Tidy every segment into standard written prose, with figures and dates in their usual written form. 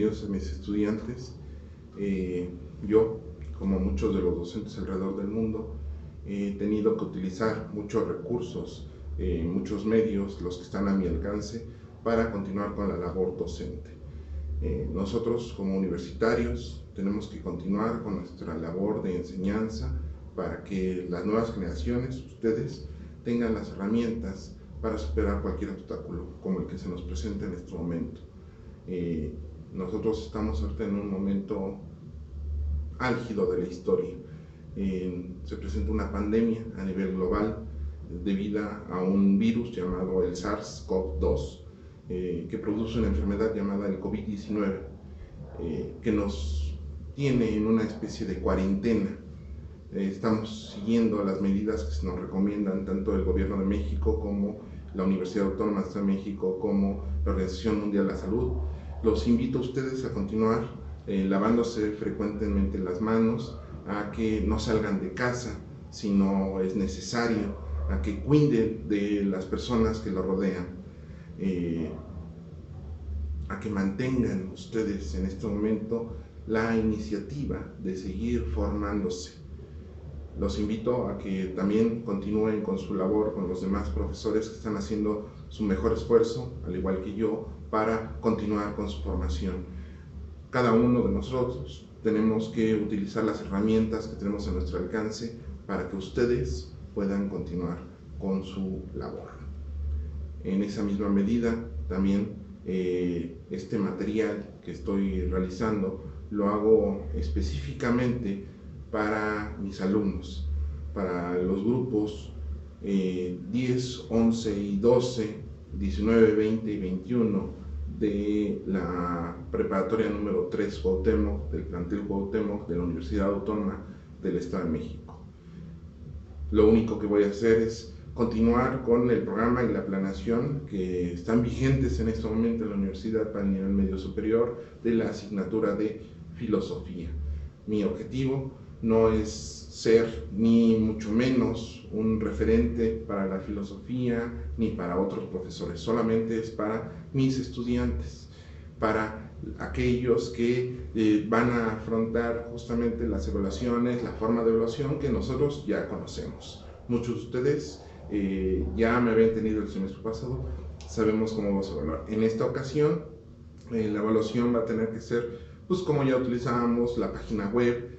bienvenidos a mis estudiantes. Yo, como muchos de los docentes alrededor del mundo, he tenido que utilizar muchos recursos, muchos medios, los que están a mi alcance, para continuar con la labor docente. Nosotros, como universitarios, tenemos que continuar con nuestra labor de enseñanza para que las nuevas generaciones, ustedes, tengan las herramientas para superar cualquier obstáculo como el que se nos presenta en este momento. Nosotros estamos ahorita en un momento álgido de la historia. Se presenta una pandemia a nivel global debido a un virus llamado el SARS-CoV-2, que produce una enfermedad llamada el COVID-19, que nos tiene en una especie de cuarentena. Estamos siguiendo las medidas que se nos recomiendan tanto el Gobierno de México como la Universidad Autónoma de México, como la Organización Mundial de la Salud. Los invito a ustedes a continuar lavándose frecuentemente las manos, a que no salgan de casa si no es necesario, a que cuiden de las personas que los rodean, a que mantengan ustedes en este momento la iniciativa de seguir formándose. Los invito a que también continúen con su labor con los demás profesores que están haciendo su mejor esfuerzo, al igual que yo, para continuar con su formación. Cada uno de nosotros tenemos que utilizar las herramientas que tenemos a nuestro alcance para que ustedes puedan continuar con su labor. En esa misma medida, también este material que estoy realizando lo hago específicamente para mis alumnos, para los grupos 10, 11 y 12, 19, 20 y 21 de la preparatoria número 3 Cuauhtémoc, del plantel Cuauhtémoc de la Universidad Autónoma del Estado de México. Lo único que voy a hacer es continuar con el programa y la planeación que están vigentes en este momento en la universidad para el nivel medio superior de la asignatura de filosofía. Mi objetivo no es ser ni mucho menos un referente para la filosofía ni para otros profesores, solamente es para mis estudiantes, para aquellos que van a afrontar justamente las evaluaciones, la forma de evaluación que nosotros ya conocemos. Muchos de ustedes ya me habían tenido el semestre pasado, sabemos cómo vamos a evaluar. En esta ocasión, la evaluación va a tener que ser, pues como ya utilizábamos, la página web,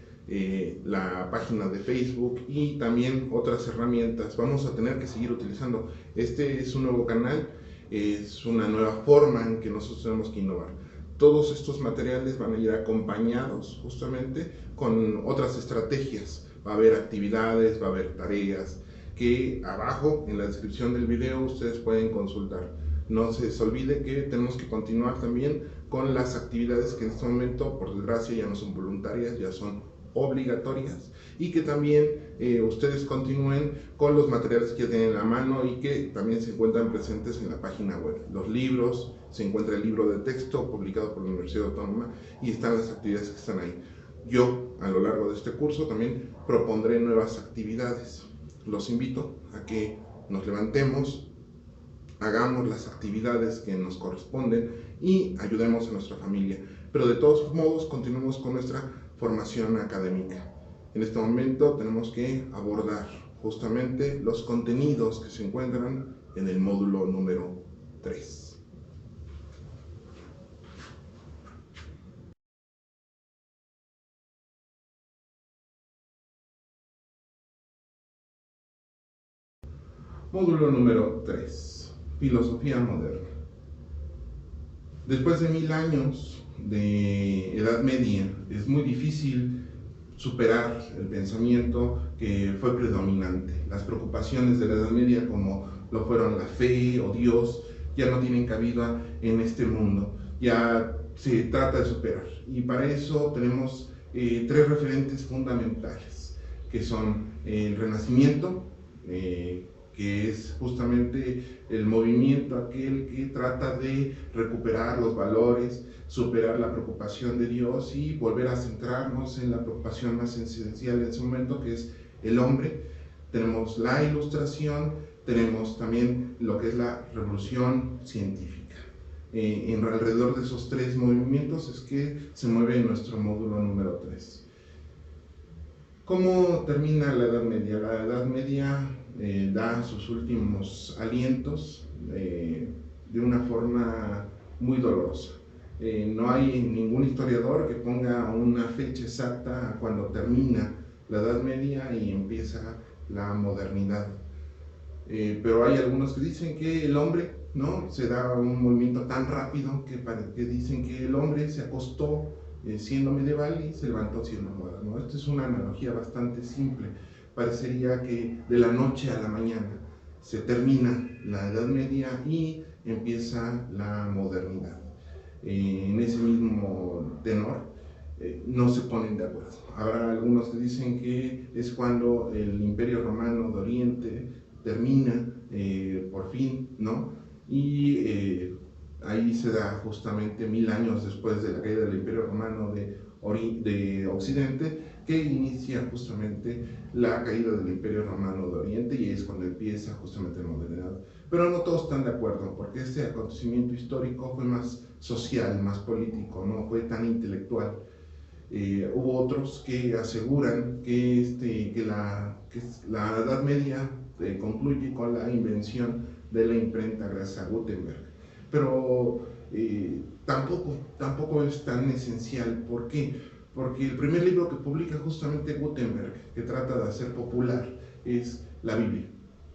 la página de Facebook y también otras herramientas. Vamos a tener que seguir utilizando. Este es un nuevo canal, es una nueva forma en que nosotros tenemos que innovar. Todos estos materiales van a ir acompañados justamente con otras estrategias. Va a haber actividades, va a haber tareas que abajo en la descripción del video ustedes pueden consultar. No se les olvide que tenemos que continuar también con las actividades que en este momento, por desgracia, ya no son voluntarias, ya son obligatorias, y que también ustedes continúen con los materiales que ya tienen a la mano y que también se encuentran presentes en la página web. Los libros, se encuentra el libro de texto publicado por la Universidad Autónoma y están las actividades que están ahí. Yo, a lo largo de este curso, también propondré nuevas actividades. Los invito a que nos levantemos, hagamos las actividades que nos corresponden y ayudemos a nuestra familia. Pero de todos modos, continuemos con nuestra formación académica. En este momento tenemos que abordar justamente los contenidos que se encuentran en el módulo número 3. Módulo número 3. Filosofía moderna. Después de 1000 años de Edad Media, es muy difícil superar el pensamiento que fue predominante. Las preocupaciones de la Edad Media, como lo fueron la fe o Dios, ya no tienen cabida en este mundo. Ya se trata de superar. Y para eso tenemos 3 referentes fundamentales, que son el Renacimiento, que es justamente el movimiento aquel que trata de recuperar los valores, superar la preocupación de Dios y volver a centrarnos en la preocupación más esencial en ese momento, que es el hombre. Tenemos la Ilustración, tenemos también lo que es la Revolución Científica. alrededor de esos tres movimientos es que se mueve nuestro módulo número 3. ¿Cómo termina la Edad Media? La Edad Media da sus últimos alientos de una forma muy dolorosa. No hay ningún historiador que ponga una fecha exacta a cuando termina la Edad Media y empieza la modernidad. Pero hay algunos que dicen que el hombre, ¿no? Se da un movimiento tan rápido que dicen que el hombre se acostó siendo medieval y se levantó siendo moderno. Esta es una analogía bastante simple. Parecería que de la noche a la mañana se termina la Edad Media y empieza la modernidad. En ese mismo tenor, no se ponen de acuerdo. Habrá algunos que dicen que es cuando el Imperio Romano de Oriente termina por fin, ¿no? Y ahí se da justamente 1000 años después de la caída del Imperio Romano de Occidente, que inicia justamente la caída del Imperio Romano de Oriente, y es cuando empieza justamente la modernidad. Pero no todos están de acuerdo, porque este acontecimiento histórico fue más social, más político, no fue tan intelectual. Hubo otros que aseguran que la Edad Media concluye con la invención de la imprenta gracias a Gutenberg. Pero tampoco es tan esencial. ¿Por qué? Porque el primer libro que publica justamente Gutenberg, que trata de hacer popular, es la Biblia.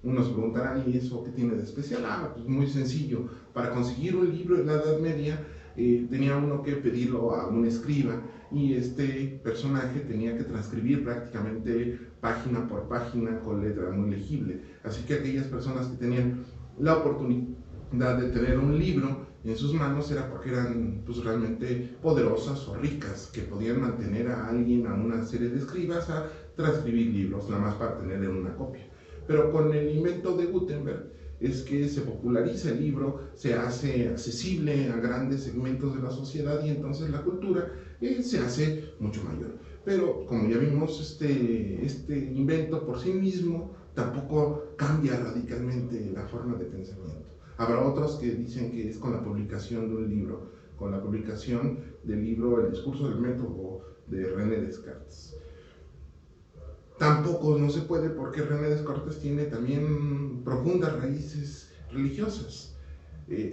Unos preguntarán, ¿y eso qué tiene de especial? Pues muy sencillo. Para conseguir un libro en la Edad Media, tenía uno que pedirlo a un escriba, y este personaje tenía que transcribir prácticamente página por página con letra muy legible. Así que aquellas personas que tenían la oportunidad de tener un libro en sus manos era porque eran pues realmente poderosas o ricas, que podían mantener a alguien, a una serie de escribas, a transcribir libros, nada más para tener una copia. Pero con el invento de Gutenberg es que se populariza el libro, se hace accesible a grandes segmentos de la sociedad, y entonces la cultura se hace mucho mayor. Pero como ya vimos, este invento por sí mismo tampoco cambia radicalmente la forma de pensamiento. Habrá otros que dicen que es con la publicación de un libro, con la publicación del libro El discurso del método de René Descartes. Tampoco no se puede, porque René Descartes tiene también profundas raíces religiosas.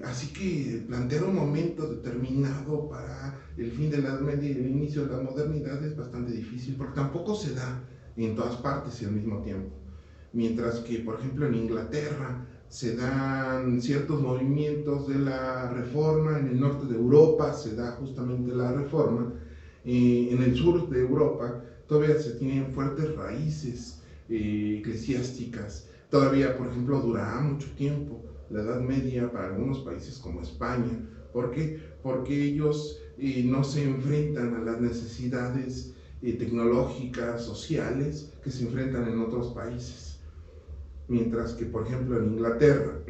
Así que plantear un momento determinado para el fin de la Edad Media y el inicio de la modernidad es bastante difícil, porque tampoco se da en todas partes y al mismo tiempo. Mientras que, por ejemplo, en Inglaterra se dan ciertos movimientos de la Reforma, en el norte de Europa se da justamente la Reforma, en el sur de Europa todavía se tienen fuertes raíces eclesiásticas. Todavía, por ejemplo, durará mucho tiempo la Edad Media para algunos países como España. ¿Por qué? Porque ellos no se enfrentan a las necesidades tecnológicas, sociales, que se enfrentan en otros países. Mientras que, por ejemplo, en Inglaterra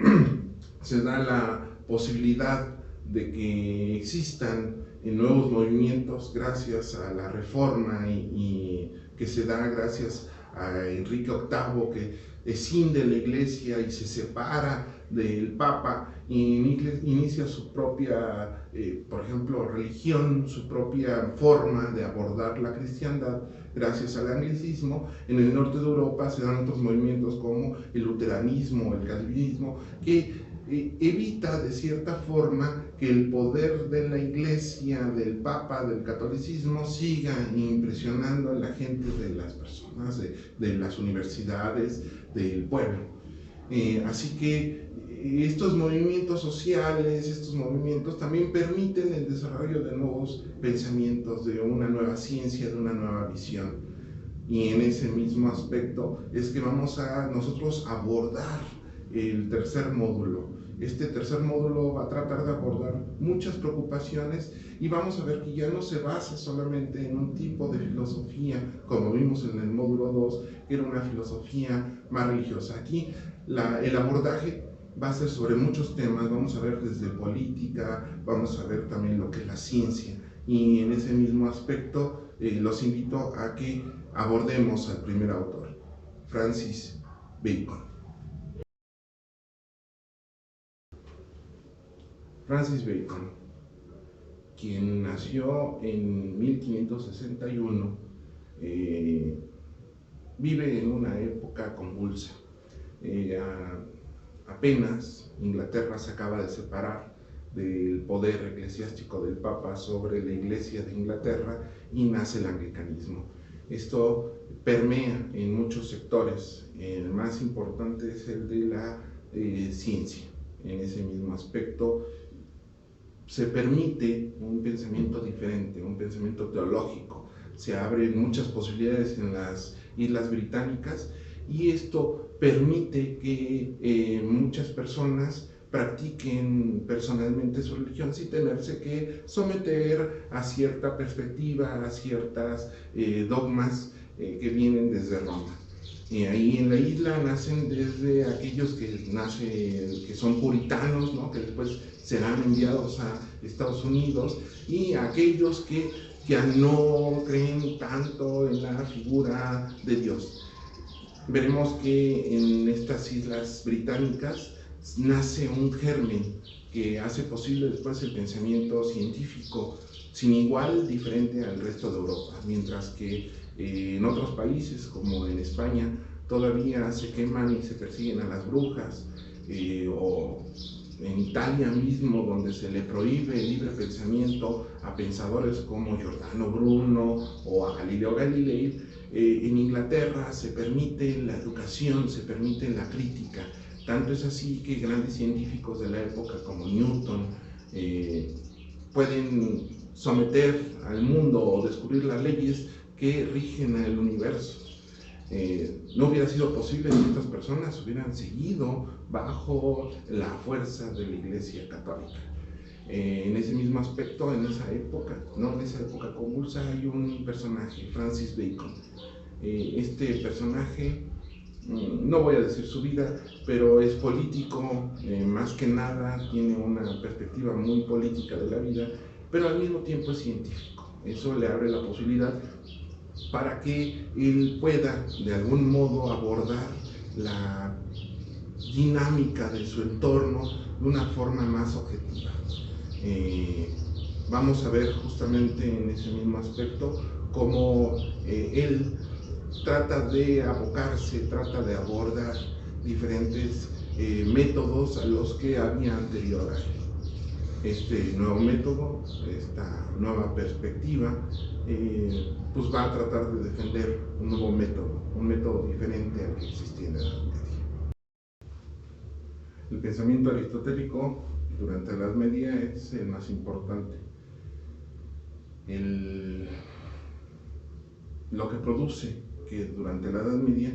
se da la posibilidad de que existan nuevos movimientos gracias a la Reforma, y que se da gracias a Enrique VIII, que escinde la Iglesia y se separa del Papa y inicia su propia, por ejemplo, religión, su propia forma de abordar la cristiandad gracias al anglicismo. En el norte de Europa se dan otros movimientos como el luteranismo, el calvinismo, que evita de cierta forma que el poder de la Iglesia, del Papa, del catolicismo siga impresionando a la gente, de las personas, de las universidades, del pueblo. Así que estos movimientos sociales, estos movimientos también permiten el desarrollo de nuevos pensamientos, de una nueva ciencia, de una nueva visión. Y en ese mismo aspecto es que vamos a nosotros abordar el tercer módulo. Este tercer módulo va a tratar de abordar muchas preocupaciones, y vamos a ver que ya no se basa solamente en un tipo de filosofía, como vimos en el módulo 2, que era una filosofía más religiosa. Aquí el abordaje va a ser sobre muchos temas. Vamos a ver desde política, vamos a ver también lo que es la ciencia, y en ese mismo aspecto los invito a que abordemos al primer autor, Francis Bacon. Francis Bacon, quien nació en 1561, vive en una época convulsa. Apenas Inglaterra se acaba de separar del poder eclesiástico del Papa sobre la Iglesia de Inglaterra y nace el anglicanismo. Esto permea en muchos sectores. El más importante es el de la ciencia. En ese mismo aspecto se permite un pensamiento diferente, un pensamiento teológico. Se abren muchas posibilidades en las Islas Británicas y esto permite que muchas personas practiquen personalmente su religión sin tenerse que someter a cierta perspectiva, a ciertas dogmas que vienen desde Roma. Ahí en la isla nacen desde aquellos que son puritanos, ¿no?, que después serán enviados a Estados Unidos, y aquellos que ya no creen tanto en la figura de Dios. Veremos que en estas islas británicas nace un germen que hace posible después el pensamiento científico sin igual, diferente al resto de Europa, mientras que en otros países como en España todavía se queman y se persiguen a las brujas, o en Italia mismo, donde se le prohíbe el libre pensamiento a pensadores como Giordano Bruno o a Galileo Galilei. En Inglaterra se permite la educación, se permite la crítica. Tanto es así que grandes científicos de la época como Newton pueden someter al mundo o descubrir las leyes que rigen el universo. No hubiera sido posible si estas personas hubieran seguido bajo la fuerza de la Iglesia Católica. En ese mismo aspecto, en esa época convulsa, hay un personaje, Francis Bacon. Este personaje, no voy a decir su vida, pero es político, más que nada, tiene una perspectiva muy política de la vida, pero al mismo tiempo es científico. Eso le abre la posibilidad para que él pueda de algún modo abordar la dinámica de su entorno de una forma más objetiva. Vamos a ver justamente en ese mismo aspecto cómo él trata de abocarse, trata de abordar diferentes métodos a los que había anterior a él. Este nuevo método, esta nueva perspectiva, pues va a tratar de defender un nuevo método, un método diferente al que existía en la Edad Media. El pensamiento aristotélico durante la Edad Media es el más importante. Lo que produce que durante la Edad Media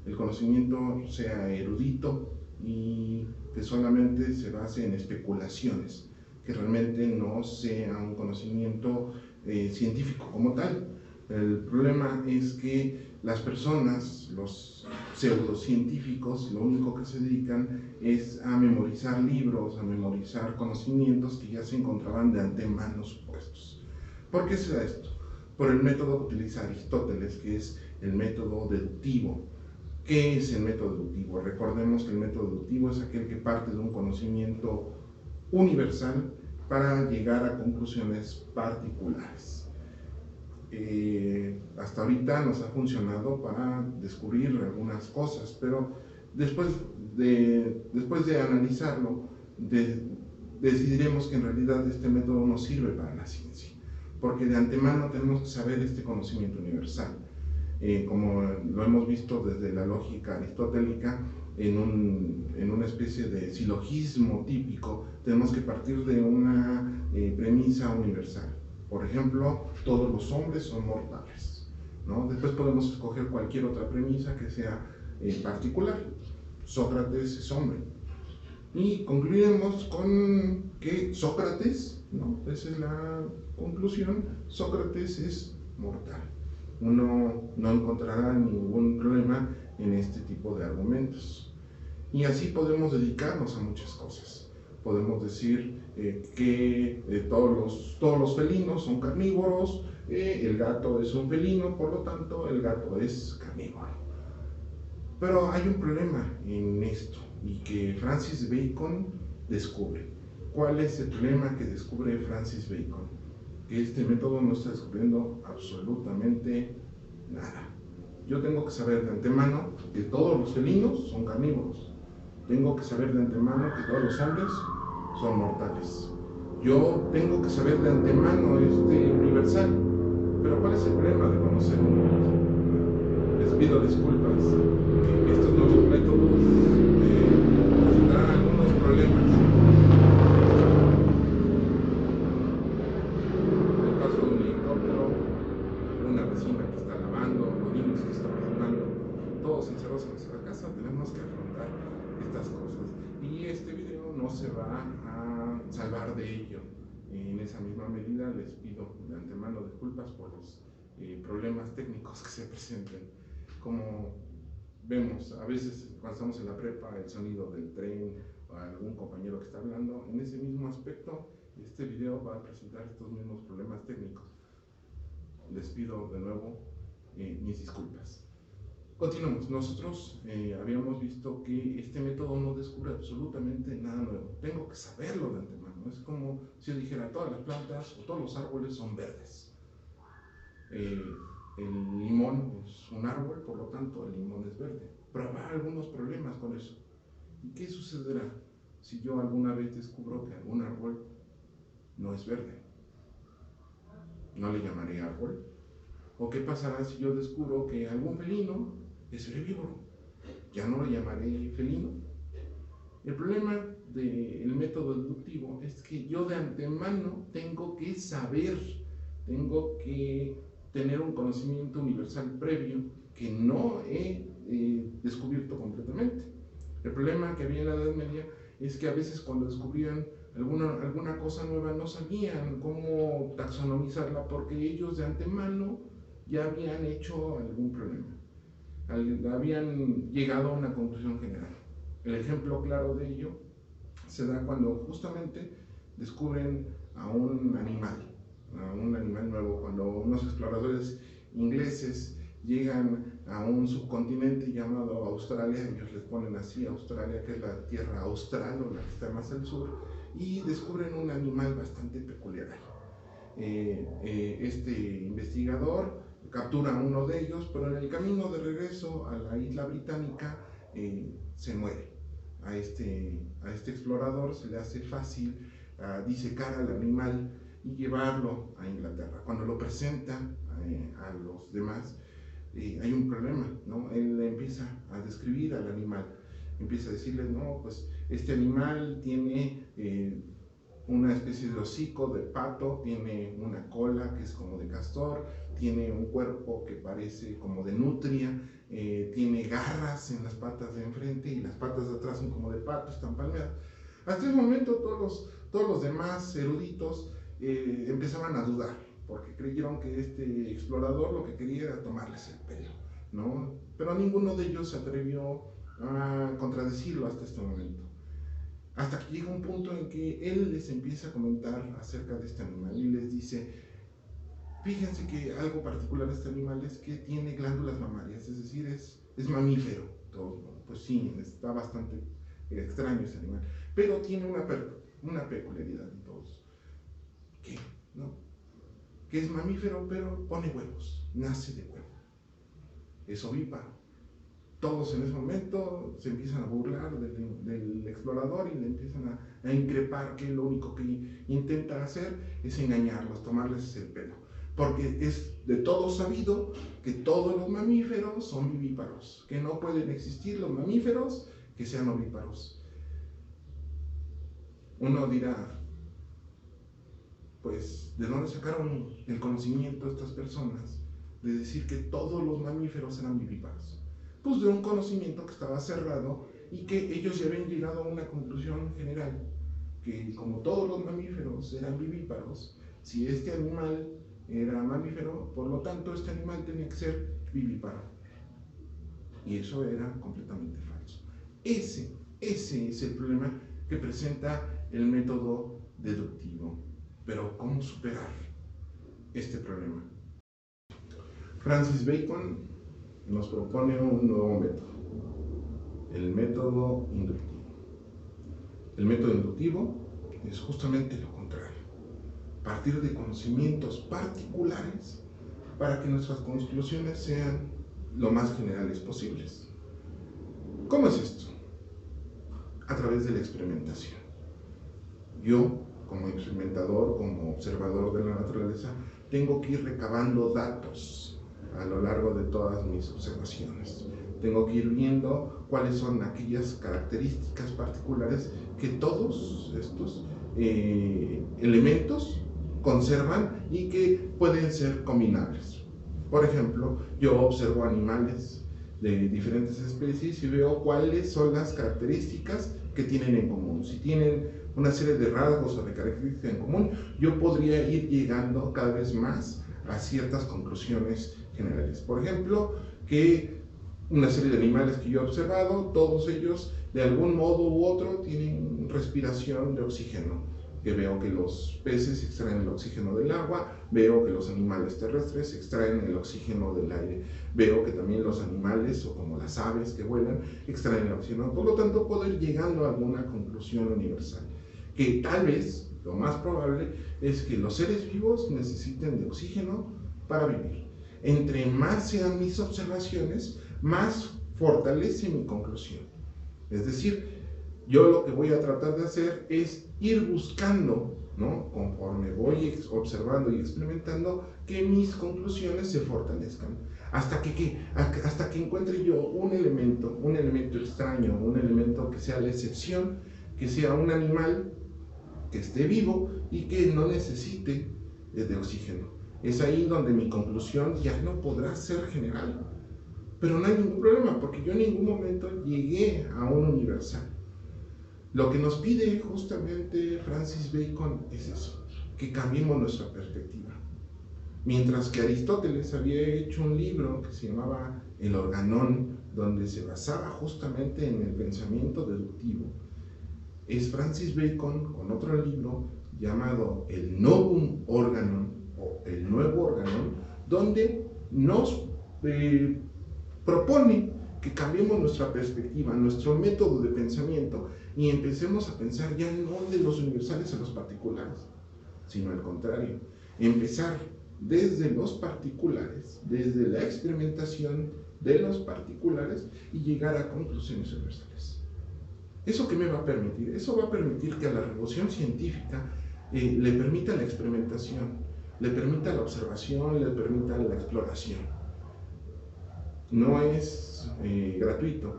el conocimiento sea erudito y que solamente se base en especulaciones, que realmente no sea un conocimiento científico como tal. El problema es que las personas, los pseudocientíficos, lo único que se dedican es a memorizar libros, a memorizar conocimientos que ya se encontraban de antemano supuestos. ¿Por qué se da esto? Por el método que utiliza Aristóteles, que es el método deductivo. ¿Qué es el método deductivo? Recordemos que el método deductivo es aquel que parte de un conocimiento universal para llegar a conclusiones particulares. Hasta ahorita nos ha funcionado para descubrir algunas cosas, pero después de analizarlo, decidiremos que en realidad este método no sirve para la ciencia, porque de antemano tenemos que saber este conocimiento universal. Como lo hemos visto desde la lógica aristotélica, en una especie de silogismo típico, tenemos que partir de una premisa universal. Por ejemplo, todos los hombres son mortales, ¿no? Después podemos escoger cualquier otra premisa que sea particular. Sócrates es hombre. Y concluiremos con que Sócrates, ¿no?, esa es la conclusión, Sócrates es mortal. Uno no encontrará ningún problema en este tipo de argumentos. Y así podemos dedicarnos a muchas cosas. Podemos decir que todos los felinos son carnívoros, el gato es un felino, por lo tanto el gato es carnívoro. Pero hay un problema en esto, y que Francis Bacon descubre. ¿Cuál es el problema que descubre Francis Bacon? Que este método no está descubriendo absolutamente nada. Yo tengo que saber de antemano que todos los felinos son carnívoros. Tengo que saber de antemano que todos los hombres son mortales. Yo tengo que saber de antemano universal. Pero ¿cuál es el problema de conocer un universal? Les pido disculpas. Estos nuevos métodos presentarán algunos problemas. El paso de un helicóptero, una vecina que está lavando, los niños que están jugando, todos encerrados en nuestra casa, tenemos que afrontar estas cosas. Y este video no se va a salvar de ello. En esa misma medida les pido de antemano disculpas por los problemas técnicos que se presenten. Como vemos, a veces cuando estamos en la prepa, el sonido del tren o algún compañero que está hablando, en ese mismo aspecto, este video va a presentar estos mismos problemas técnicos. Les pido de nuevo mis disculpas. Continuamos. Nosotros habíamos visto que este método no descubre absolutamente nada nuevo. Tengo que saberlo de antemano. Es como si yo dijera, todas las plantas o todos los árboles son verdes. El limón es un árbol, por lo tanto el limón es verde. Pero habrá algunos problemas con eso. ¿Y qué sucederá si yo alguna vez descubro que algún árbol no es verde? ¿No le llamaré árbol? ¿O qué pasará si yo descubro que algún felino es herbívoro? ¿Ya no lo llamaré felino? El problema del método deductivo es que yo de antemano tengo que saber, tengo que tener un conocimiento universal previo que no he descubierto completamente. El problema que había en la Edad Media es que a veces cuando descubrían alguna cosa nueva no sabían cómo taxonomizarla porque ellos de antemano ya habían hecho algún problema, habían llegado a una conclusión general. El ejemplo claro de ello se da cuando justamente descubren a un animal nuevo, cuando unos exploradores ingleses llegan a un subcontinente llamado Australia, ellos les ponen así Australia, que es la tierra austral o la que está más al sur, y descubren un animal bastante peculiar. Este investigador captura a uno de ellos, pero en el camino de regreso a la isla británica se muere. A este explorador se le hace fácil disecar al animal y llevarlo a Inglaterra. Cuando lo presenta a los demás, hay un problema, ¿no? Él empieza a describir al animal, empieza a decirles, no, pues este animal tiene una especie de hocico de pato, tiene una cola que es como de castor, tiene un cuerpo que parece como de nutria, tiene garras en las patas de enfrente y las patas de atrás son como de pato, están palmeadas. Hasta ese momento todos los demás eruditos empezaban a dudar, porque creyeron que este explorador lo que quería era tomarles el pelo, ¿no? Pero ninguno de ellos se atrevió a contradecirlo hasta este momento. Hasta que llega un punto en que él les empieza a comentar acerca de este animal y les dice, fíjense que algo particular de este animal es que tiene glándulas mamarias, es decir, es mamífero. Todos, pues sí, está bastante extraño ese animal, pero tiene una peculiaridad en todos. ¿Qué? ¿No? Que es mamífero, pero pone huevos, nace de huevo, es ovíparo. Todos en ese momento se empiezan a burlar del explorador y le empiezan a increpar que lo único que intenta hacer es engañarlos, tomarles el pelo. Porque es de todos sabido que todos los mamíferos son vivíparos, que no pueden existir los mamíferos que sean ovíparos. Uno dirá, pues, ¿de dónde sacaron el conocimiento estas personas de decir que todos los mamíferos eran vivíparos? Pues de un conocimiento que estaba cerrado y que ellos ya habían llegado a una conclusión general, que como todos los mamíferos eran vivíparos, si este animal era mamífero, por lo tanto este animal tenía que ser vivíparo. Y eso era completamente falso. Ese es el problema que presenta el método deductivo. Pero ¿cómo superar este problema? Francis Bacon nos propone un nuevo método, el método inductivo. El método inductivo es justamente lo contrario. Partir de conocimientos particulares para que nuestras conclusiones sean lo más generales posibles. ¿Cómo es esto? A través de la experimentación. Yo, como experimentador, como observador de la naturaleza, tengo que ir recabando datos a lo largo de todas mis observaciones. Tengo que ir viendo cuáles son aquellas características particulares que todos estos elementos conservan y que pueden ser combinables. Por ejemplo, yo observo animales de diferentes especies y veo cuáles son las características que tienen en común. Si tienen una serie de rasgos o de características en común, yo podría ir llegando cada vez más a ciertas conclusiones generales. Por ejemplo, que una serie de animales que yo he observado, todos ellos de algún modo u otro tienen respiración de oxígeno. Que veo que los peces extraen el oxígeno del agua, veo que los animales terrestres extraen el oxígeno del aire, veo que también los animales, o como las aves que vuelan, extraen el oxígeno. Por lo tanto, puedo ir llegando a alguna conclusión universal, que tal vez, lo más probable, es que los seres vivos necesiten de oxígeno para vivir. Entre más sean mis observaciones, más fortalece mi conclusión. Es decir, yo lo que voy a tratar de hacer es ir buscando, ¿no?, conforme voy observando y experimentando, que mis conclusiones se fortalezcan. Hasta que encuentre yo un elemento extraño, un elemento que sea la excepción, que sea un animal que esté vivo y que no necesite de oxígeno. Es ahí donde mi conclusión ya no podrá ser general. Pero no hay ningún problema, porque yo en ningún momento llegué a un universal. Lo que nos pide justamente Francis Bacon es eso, que cambiemos nuestra perspectiva. Mientras que Aristóteles había hecho un libro que se llamaba El Organón, donde se basaba justamente en el pensamiento deductivo, es Francis Bacon con otro libro llamado El Novum Organon, o El Nuevo Organón, donde nos propone que cambiemos nuestra perspectiva, nuestro método de pensamiento, y empecemos a pensar ya no de los universales a los particulares, sino al contrario, empezar desde los particulares, desde la experimentación de los particulares, y llegar a conclusiones universales. ¿Eso qué me va a permitir? Eso va a permitir que a la revolución científica le permita la experimentación, le permita la observación, le permita la exploración. No es gratuito,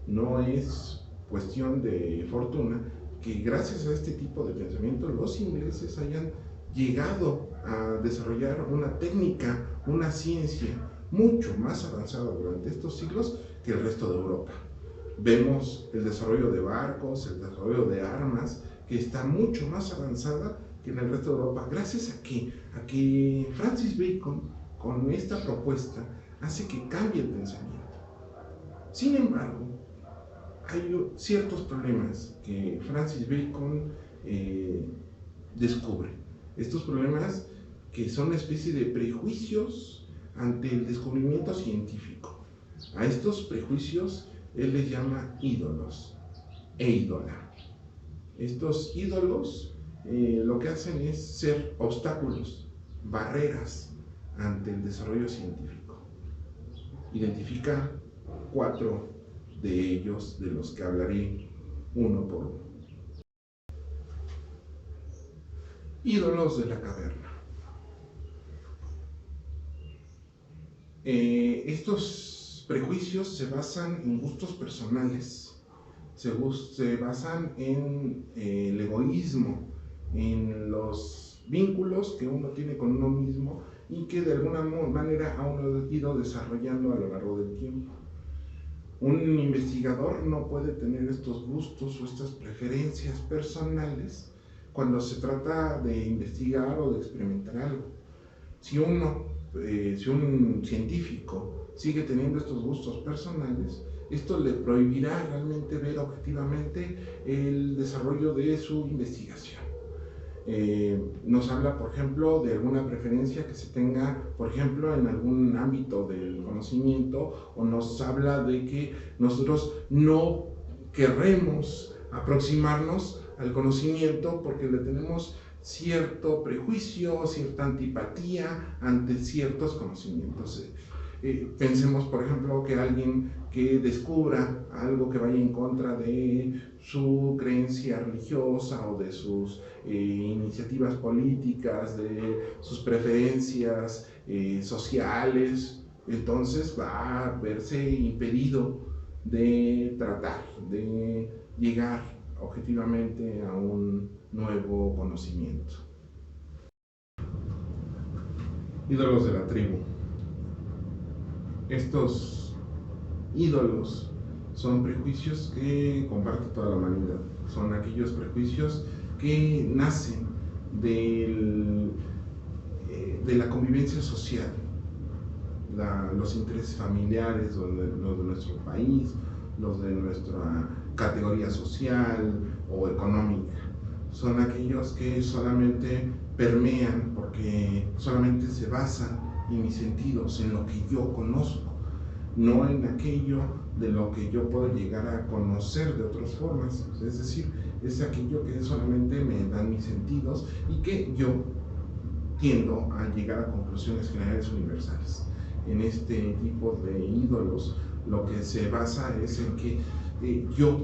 no es cuestión de fortuna que gracias a este tipo de pensamiento los ingleses hayan llegado a desarrollar una técnica, una ciencia mucho más avanzada durante estos siglos que el resto de Europa. Vemos el desarrollo de barcos, el desarrollo de armas, que está mucho más avanzada que en el resto de Europa. Gracias a que Francis Bacon, con esta propuesta, hace que cambie el pensamiento. Sin embargo, hay ciertos problemas que Francis Bacon descubre. Estos problemas que son una especie de prejuicios ante el descubrimiento científico. A estos prejuicios él les llama ídolos e ídola. Estos ídolos lo que hacen es ser obstáculos, barreras ante el desarrollo científico. Identifica 4 de ellos, de los que hablaré uno por uno. Ídolos de la caverna. Estos prejuicios se basan en gustos personales, se basan en el egoísmo, en los vínculos que uno tiene con uno mismo y que de alguna manera ha uno ido desarrollando a lo largo del tiempo. Un investigador no puede tener estos gustos o estas preferencias personales cuando se trata de investigar o de experimentar algo. Si un científico sigue teniendo estos gustos personales, esto le prohibirá realmente ver objetivamente el desarrollo de su investigación. Nos habla, por ejemplo, de alguna preferencia que se tenga, por ejemplo, en algún ámbito del conocimiento, o nos habla de que nosotros no querremos aproximarnos al conocimiento porque le tenemos cierto prejuicio, cierta antipatía ante ciertos conocimientos. Pensemos, por ejemplo, que alguien que descubra algo que vaya en contra de su creencia religiosa o de sus iniciativas políticas, de sus preferencias sociales, entonces va a verse impedido de tratar, de llegar objetivamente a un nuevo conocimiento. Ídolos de la tribu. Estos ídolos son prejuicios que comparte toda la humanidad. Son aquellos prejuicios que nacen de la convivencia social, los intereses familiares, los de nuestro país, los de nuestra categoría social o económica. Son aquellos que solamente permean porque solamente se basan en mis sentidos, en lo que yo conozco, no en aquello de lo que yo puedo llegar a conocer de otras formas. Es decir, es aquello que solamente me dan mis sentidos y que yo tiendo a llegar a conclusiones generales universales. En este tipo de ídolos, lo que se basa es en que yo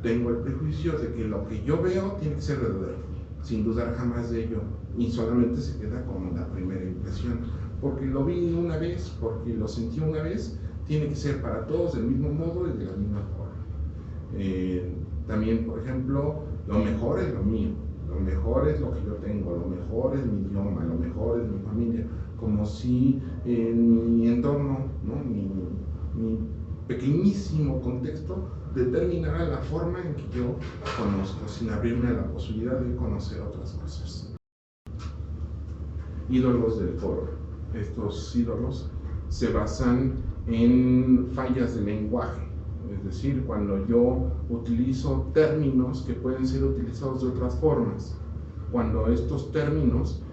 tengo el prejuicio de que lo que yo veo tiene que ser verdadero, sin dudar jamás de ello, y solamente se queda como la primera impresión. Porque lo vi una vez, porque lo sentí una vez, tiene que ser para todos del mismo modo y de la misma forma. También, por ejemplo, lo mejor es lo mío, lo mejor es lo que yo tengo, lo mejor es mi idioma, lo mejor es mi familia, como si mi entorno, ¿no? mi pequeñísimo contexto determinará la forma en que yo conozco, sin abrirme a la posibilidad de conocer otras cosas. Ídolos del foro. Estos ídolos se basan en fallas de lenguaje, es decir, cuando yo utilizo términos que pueden ser utilizados de otras formas, cuando estos términos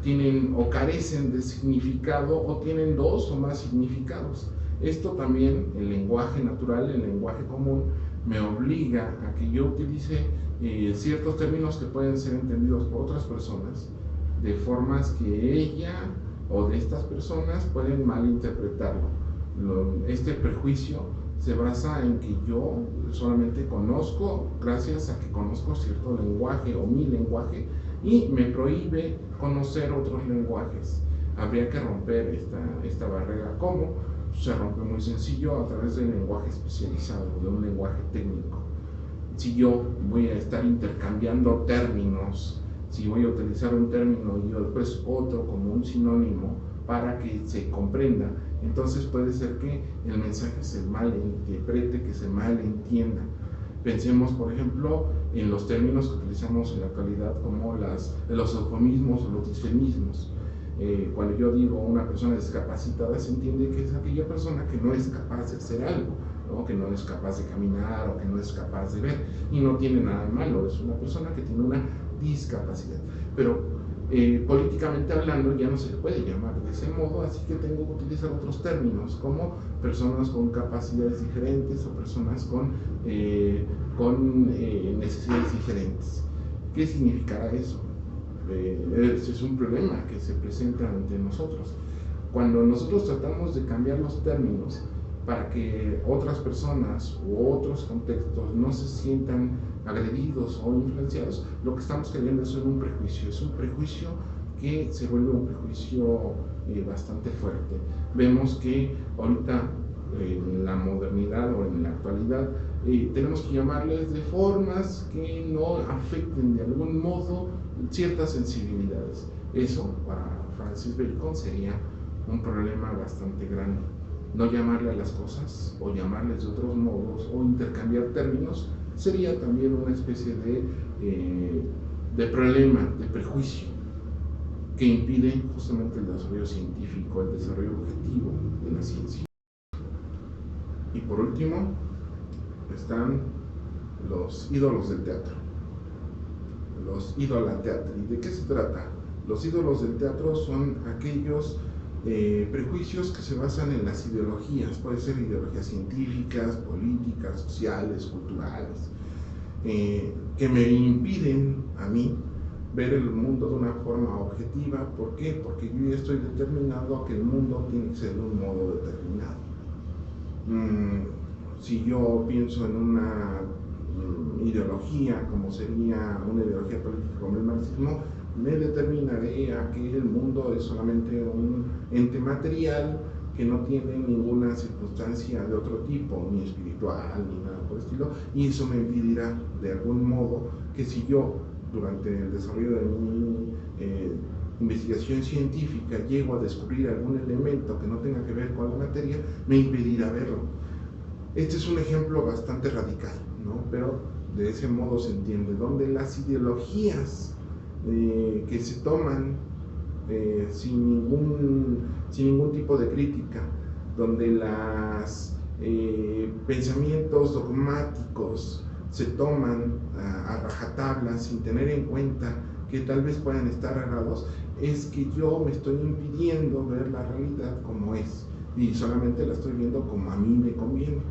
tienen o carecen de significado o tienen dos o más significados. Esto también, el lenguaje natural, el lenguaje común, me obliga a que yo utilice ciertos términos que pueden ser entendidos por otras personas de formas que ella o de estas personas pueden malinterpretarlo. Este prejuicio se basa en que yo solamente conozco gracias a que conozco cierto lenguaje o mi lenguaje y me prohíbe conocer otros lenguajes. Habría que romper esta barrera. ¿Cómo? Se rompe muy sencillo a través del lenguaje especializado, de un lenguaje técnico. Si yo voy a estar intercambiando términos, si voy a utilizar un término y después otro como un sinónimo para que se comprenda, entonces puede ser que el mensaje se malinterprete, que se malentienda. Pensemos, por ejemplo, en los términos que utilizamos en la actualidad como los eufemismos o los disfemismos. Cuando yo digo una persona discapacitada, se entiende que es aquella persona que no es capaz de hacer algo, ¿no? Que no es capaz de caminar o que no es capaz de ver, y no tiene nada de malo, es una persona que tiene una discapacidad. Pero políticamente hablando ya no se le puede llamar de ese modo, así que tengo que utilizar otros términos como personas con capacidades diferentes o personas con necesidades diferentes. ¿Qué significará eso? Es un problema que se presenta ante nosotros. Cuando nosotros tratamos de cambiar los términos para que otras personas u otros contextos no se sientan agredidos o influenciados, lo que estamos queriendo es un prejuicio que se vuelve un prejuicio bastante fuerte. Vemos que ahorita en la modernidad o en la actualidad tenemos que llamarles de formas que no afecten de algún modo ciertas sensibilidades. Eso para Francis Bacon sería un problema bastante grande. No llamarle a las cosas o llamarles de otros modos o intercambiar términos sería también una especie de problema, de prejuicio que impide justamente el desarrollo científico, el desarrollo objetivo de la ciencia. Y por último están los ídolos del teatro, los idolateatri. ¿De qué se trata? Los ídolos del teatro son aquellos prejuicios que se basan en las ideologías, pueden ser ideologías científicas, políticas, sociales, culturales. que me impiden a mí ver el mundo de una forma objetiva. ¿Por qué? Porque yo ya estoy determinado a que el mundo tiene que ser de un modo determinado. Si yo pienso en una ideología, como sería una ideología política como el marxismo, me determinaré a que el mundo es solamente un ente material que no tiene ninguna circunstancia de otro tipo, ni espiritual, ni nada por el estilo, y eso me impedirá de algún modo que si yo durante el desarrollo de mi investigación científica llego a descubrir algún elemento que no tenga que ver con la materia, me impedirá verlo. Este es un ejemplo bastante radical, ¿no? Pero de ese modo se entiende, donde las ideologías que se toman sin ningún tipo de crítica, donde los pensamientos dogmáticos se toman a rajatabla sin tener en cuenta que tal vez puedan estar errados, es que yo me estoy impidiendo ver la realidad como es y solamente la estoy viendo como a mí me conviene.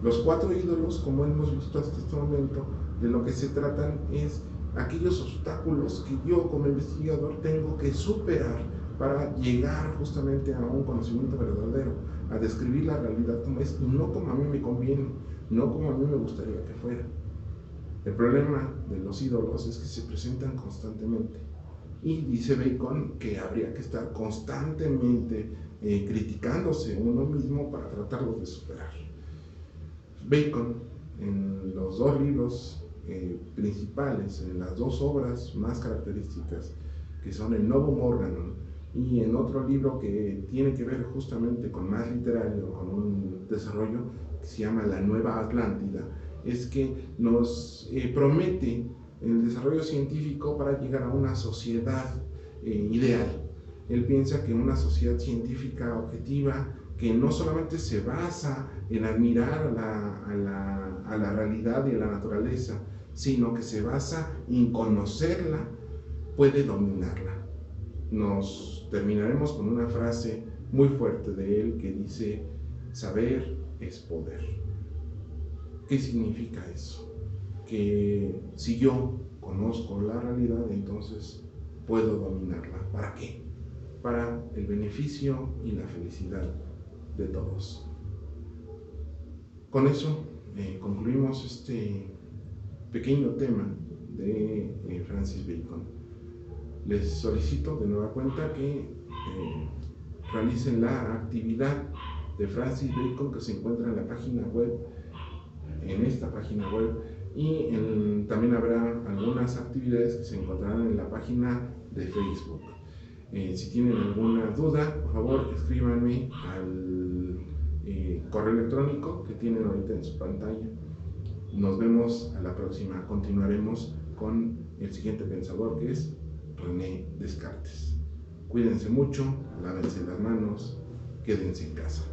Los 4 ídolos, como hemos visto hasta este momento, de lo que se tratan es aquellos obstáculos que yo como investigador tengo que superar para llegar justamente a un conocimiento verdadero, a describir la realidad como es y no como a mí me conviene, no como a mí me gustaría que fuera. El problema de los ídolos es que se presentan constantemente y dice Bacon que habría que estar constantemente criticándose uno mismo para tratarlos de superar. Bacon, en los 2 libros principales, en las 2 obras más características, que son el Novum Organum y en otro libro que tiene que ver justamente con más literario, con un desarrollo que se llama La Nueva Atlántida, es que nos promete el desarrollo científico para llegar a una sociedad ideal. Él piensa que una sociedad científica objetiva, que no solamente se basa en admirar a la realidad y a la naturaleza, sino que se basa en conocerla, puede dominarla. Nos terminaremos con una frase muy fuerte de él que dice: saber es poder. ¿Qué significa eso? Que si yo conozco la realidad, entonces puedo dominarla. ¿Para qué? Para el beneficio y la felicidad de todos. Con eso concluimos este pequeño tema de Francis Bacon. Les solicito de nueva cuenta que realicen la actividad de Francis Bacon que se encuentra en la página web, en esta página web, y también habrá algunas actividades que se encontrarán en la página de Facebook. Si tienen alguna duda, por favor escríbanme al correo electrónico que tienen ahorita en su pantalla. Nos vemos a la próxima. Continuaremos con el siguiente pensador, que es René Descartes. Cuídense mucho, lávense las manos, quédense en casa.